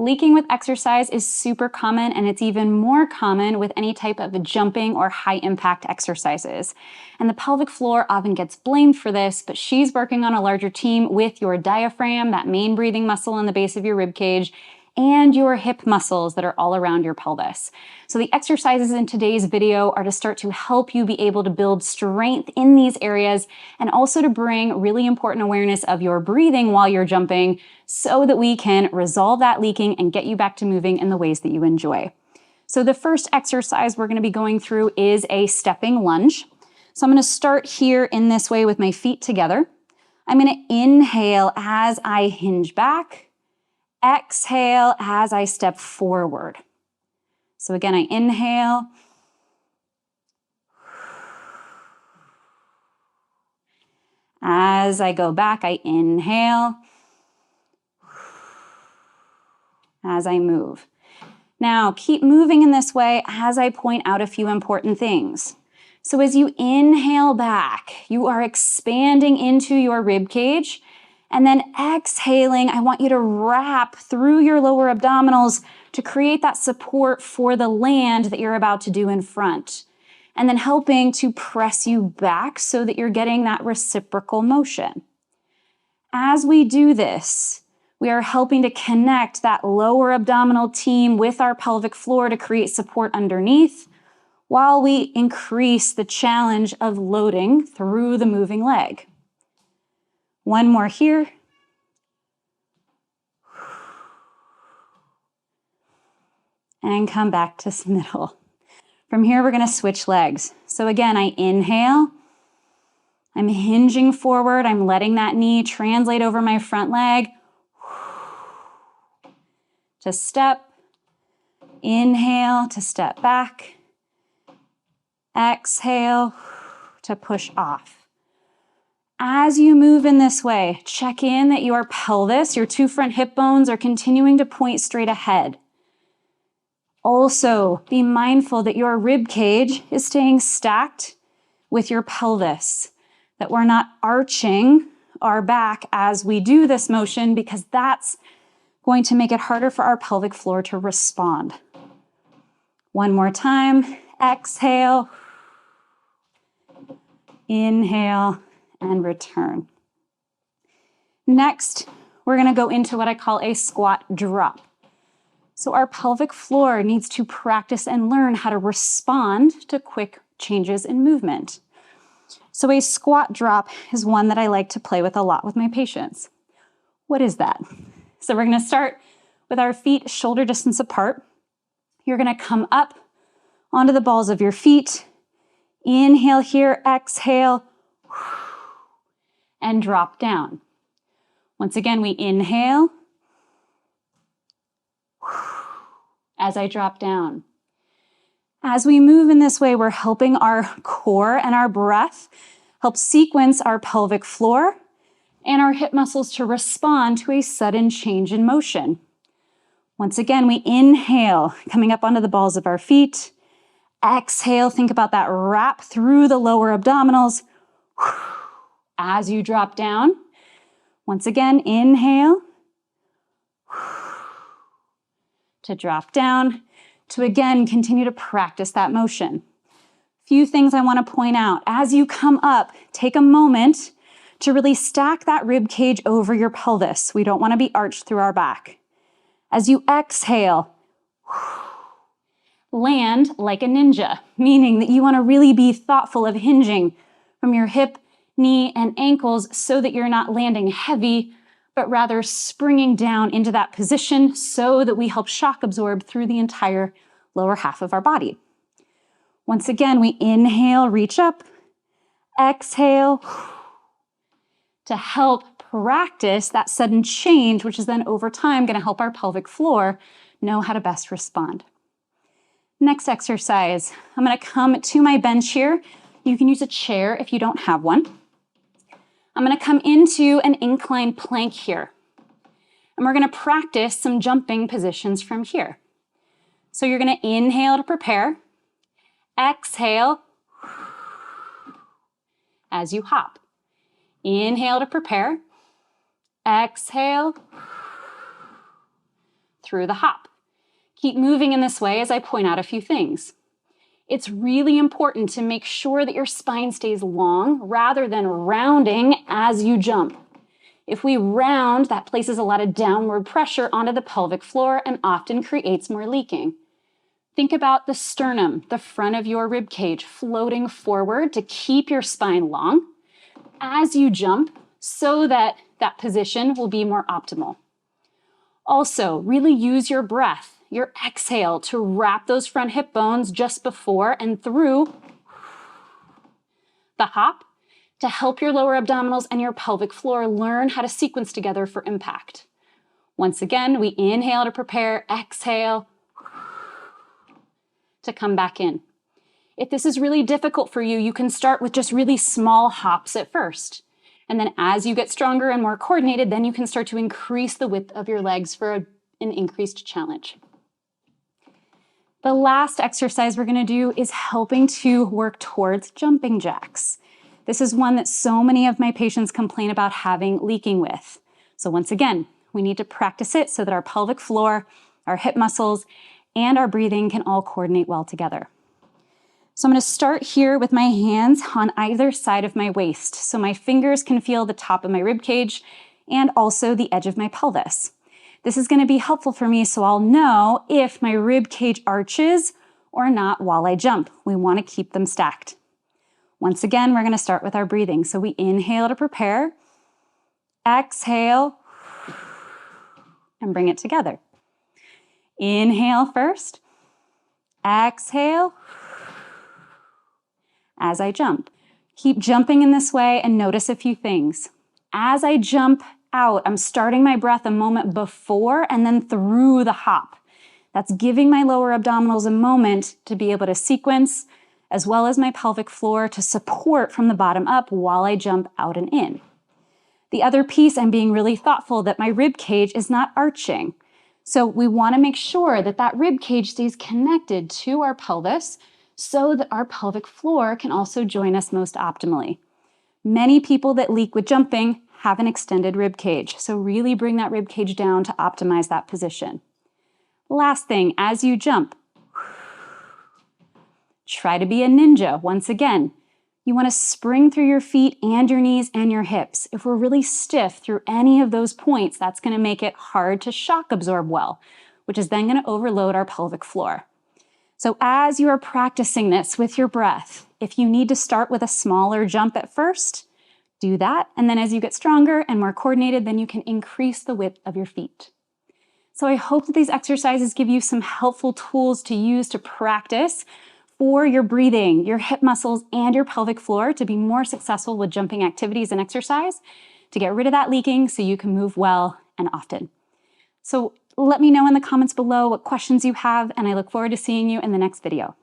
Leaking with exercise is super common, and it's even more common with any type of jumping or high impact exercises. And the pelvic floor often gets blamed for this, but she's working on a larger team with your diaphragm, that main breathing muscle in the base of your rib cage, and your hip muscles that are all around your pelvis. So the exercises in today's video are to start to help you be able to build strength in these areas and also to bring really important awareness of your breathing while you're jumping so that we can resolve that leaking and get you back to moving in the ways that you enjoy. So the first exercise we're going to be going through is a stepping lunge. So I'm going to start here in this way with my feet together. I'm going to inhale as I hinge back. Exhale as I step forward. So again, I inhale. As I go back, I inhale. As I move. Now, keep moving in this way as I point out a few important things. So as you inhale back, you are expanding into your rib cage. And then exhaling, I want you to wrap through your lower abdominals to create that support for the land that you're about to do in front. And then helping to press you back so that you're getting that reciprocal motion. As we do this, we are helping to connect that lower abdominal team with our pelvic floor to create support underneath, while we increase the challenge of loading through the moving leg. One more here. And come back to middle. From here, we're going to switch legs. So again, I inhale. I'm hinging forward. I'm letting that knee translate over my front leg. To step. Inhale to step back. Exhale to push off. As you move in this way, check in that your pelvis, your two front hip bones are continuing to point straight ahead. Also, be mindful that your rib cage is staying stacked with your pelvis, that we're not arching our back as we do this motion because that's going to make it harder for our pelvic floor to respond. One more time, exhale, inhale, and return. Next, we're going to go into what I call a squat drop. So our pelvic floor needs to practice and learn how to respond to quick changes in movement. So a squat drop is one that I like to play with a lot with my patients. What is that? So we're going to start with our feet shoulder distance apart. You're going to come up onto the balls of your feet. Inhale here, exhale, and drop down. Once again, we inhale as I drop down. As we move in this way, we're helping our core and our breath help sequence our pelvic floor and our hip muscles to respond to a sudden change in motion. Once again, we inhale, coming up onto the balls of our feet. Exhale, think about that wrap through the lower abdominals. As you drop down, once again, inhale to drop down, to again continue to practice that motion. Few things I want to point out. As you come up, take a moment to really stack that rib cage over your pelvis. We don't want to be arched through our back. As you exhale, land like a ninja, meaning that you want to really be thoughtful of hinging from your hip, knee, and ankles so that you're not landing heavy, but rather springing down into that position so that we help shock absorb through the entire lower half of our body. Once again, we inhale, reach up, exhale, to help practice that sudden change, which is then over time going to help our pelvic floor know how to best respond. Next exercise, I'm going to come to my bench here. You can use a chair if you don't have one. I'm going to come into an incline plank here. And we're going to practice some jumping positions from here. So you're going to inhale to prepare. Exhale as you hop. Inhale to prepare. Exhale. through the hop. Keep moving in this way as I point out a few things. It's really important to make sure that your spine stays long rather than rounding as you jump. If we round, that places a lot of downward pressure onto the pelvic floor and often creates more leaking. Think about the sternum, the front of your rib cage, floating forward to keep your spine long as you jump so that that position will be more optimal. Also, really use your breath, your exhale, to wrap those front hip bones just before and through the hop to help your lower abdominals and your pelvic floor learn how to sequence together for impact. Once again, we inhale to prepare, exhale to come back in. If this is really difficult for you, you can start with just really small hops at first. And then as you get stronger and more coordinated, then you can start to increase the width of your legs for an increased challenge. The last exercise we're going to do is helping to work towards jumping jacks. This is one that so many of my patients complain about having leaking with. So once again, we need to practice it so that our pelvic floor, our hip muscles, and our breathing can all coordinate well together. So I'm going to start here with my hands on either side of my waist, so my fingers can feel the top of my rib cage and also the edge of my pelvis. This is going to be helpful for me so I'll know if my rib cage arches or not while I jump. We want to keep them stacked. Once again, we're going to start with our breathing. So we inhale to prepare, exhale, and bring it together. Inhale first, exhale, as I jump. Keep jumping in this way and notice a few things. As I jump out, I'm starting my breath a moment before and then through the hop. That's giving my lower abdominals a moment to be able to sequence, as well as my pelvic floor to support from the bottom up while I jump out and in. The other piece, I'm being really thoughtful that my rib cage is not arching. So we want to make sure that that rib cage stays connected to our pelvis so that our pelvic floor can also join us most optimally. Many people that leak with jumping have an extended rib cage, so really bring that rib cage down to optimize that position. Last thing, as you jump, try to be a ninja. Once again, you want to spring through your feet and your knees and your hips. If we're really stiff through any of those points, that's going to make it hard to shock absorb well, which is then going to overload our pelvic floor. So as you are practicing this with your breath, if you need to start with a smaller jump at first, do that. And then as you get stronger and more coordinated, then you can increase the width of your feet. So I hope that these exercises give you some helpful tools to use to practice for your breathing, your hip muscles, and your pelvic floor to be more successful with jumping activities and exercise, to get rid of that leaking so you can move well and often. So let me know in the comments below what questions you have, and I look forward to seeing you in the next video.